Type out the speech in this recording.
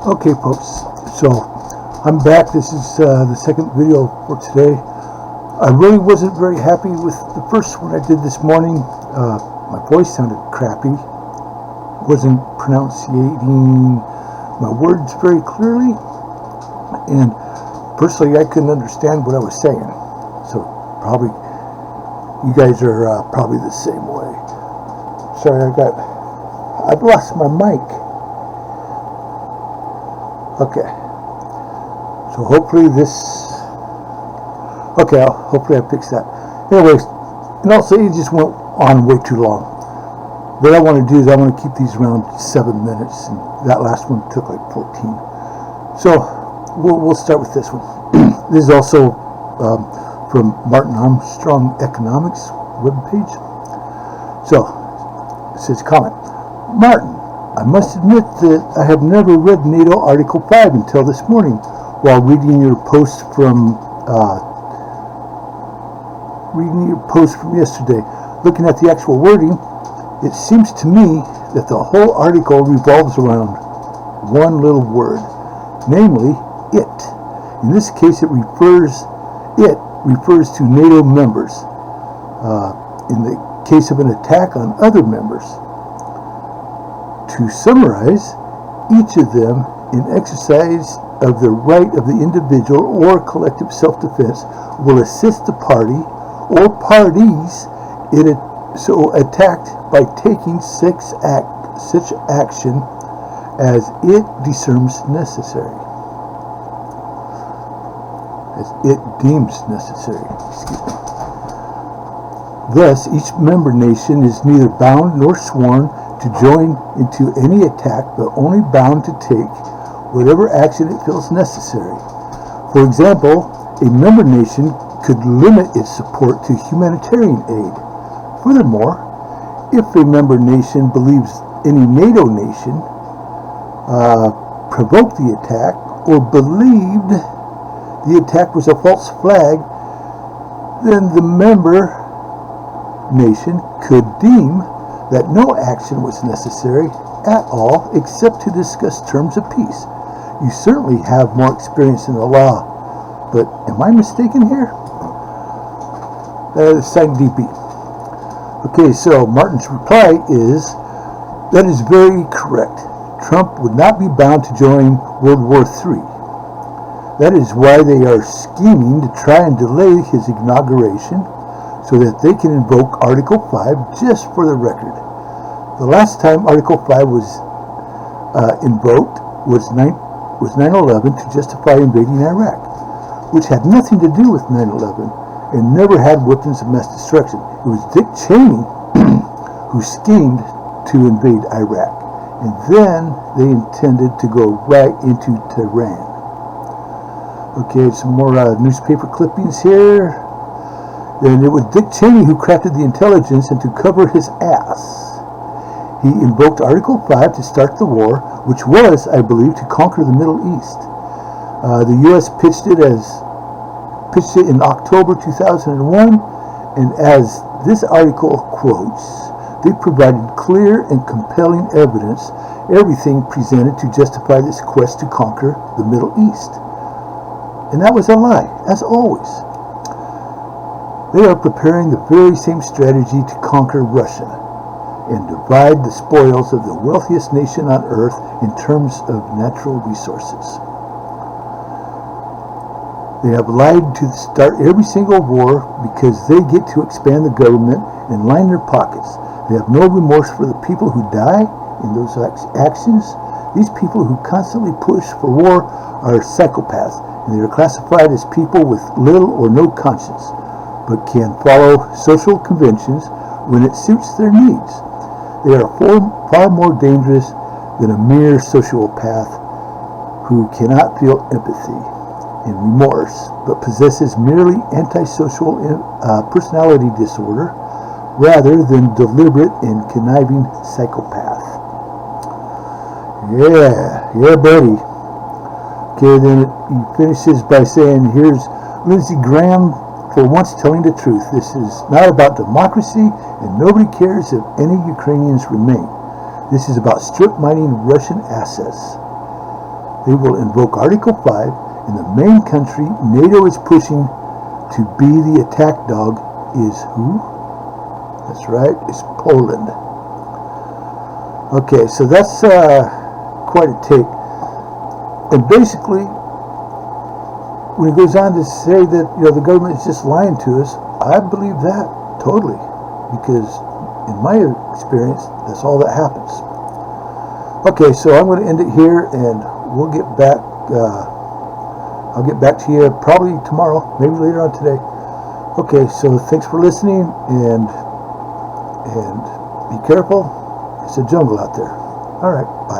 Okay, folks, so I'm back. This is the second video for today. I really wasn't very happy with the first one I did this morning. My voice sounded crappy. Wasn't pronunciating my words very clearly. And personally, I couldn't understand what I was saying. So probably you guys are probably the same way. Sorry, I've lost my mic. Okay, so hopefully hopefully I fixed that. Anyways, and also it just went on way too long. What I want to do is I want to keep these around 7 minutes, and that last one took like 14. So we'll start with this one. This is also from Martin Armstrong Economics webpage. So it says, comment, Martin, I must admit that I have never read NATO Article 5 until this morning while reading your post from yesterday. Looking at the actual wording, it seems to me that the whole article revolves around one little word, namely it. In this case, it refers to NATO members. In the case of an attack on other members. To summarize, each of them, in exercise of the right of the individual or collective self-defense, will assist the party or parties so attacked by taking such action as it deems necessary. Excuse me. Thus, each member nation is neither bound nor sworn to join into any attack, but only bound to take whatever action it feels necessary. For example, a member nation could limit its support to humanitarian aid. Furthermore, if a member nation believes any NATO nation provoked the attack or believed the attack was a false flag, then the member nation could deem that no action was necessary at all except to discuss terms of peace. You certainly have more experience in the law, but am I mistaken here? Sign DP. Okay, so Martin's reply is, that is very correct. Trump would not be bound to join World War III. That is why they are scheming to try and delay his inauguration so that they can invoke Article 5 just for the record. The last time Article 5 was invoked was 9/11 to justify invading Iraq, which had nothing to do with 9/11 and never had weapons of mass destruction. It was Dick Cheney who schemed to invade Iraq, and then they intended to go right into Tehran. Okay, some more newspaper clippings here. And it was Dick Cheney who crafted the intelligence and to cover his ass. He invoked Article 5 to start the war, which was, I believe, to conquer the Middle East. The U.S. pitched it in October 2001, and as this article quotes, they provided clear and compelling evidence, everything presented to justify this quest to conquer the Middle East. And that was a lie, as always. They are preparing the very same strategy to conquer Russia and divide the spoils of the wealthiest nation on earth in terms of natural resources. They have lied to start every single war because they get to expand the government and line their pockets. They have no remorse for the people who die in those actions. These people who constantly push for war are psychopaths, and they are classified as people with little or no conscience, but can follow social conventions when it suits their needs. They are far more dangerous than a mere sociopath who cannot feel empathy and remorse, but possesses merely antisocial personality disorder rather than deliberate and conniving psychopath. Yeah, buddy. Okay, then he finishes by saying, here's Lindsey Graham for once telling the truth. This is not about democracy, and nobody cares if any Ukrainians remain. This is about strip mining Russian assets. they will invoke Article 5, and the main country NATO is pushing to be the attack dog is who? That's right, it's Poland. Okay, so that's quite a take. And basically, when it goes on to say that the government is just lying to us, I believe that totally, because in my experience, that's all that happens. Okay, so I'm going to end it here, and we'll get back. I'll get back to you probably tomorrow, maybe later on today. Okay, so thanks for listening, and be careful. It's a jungle out there. All right, bye.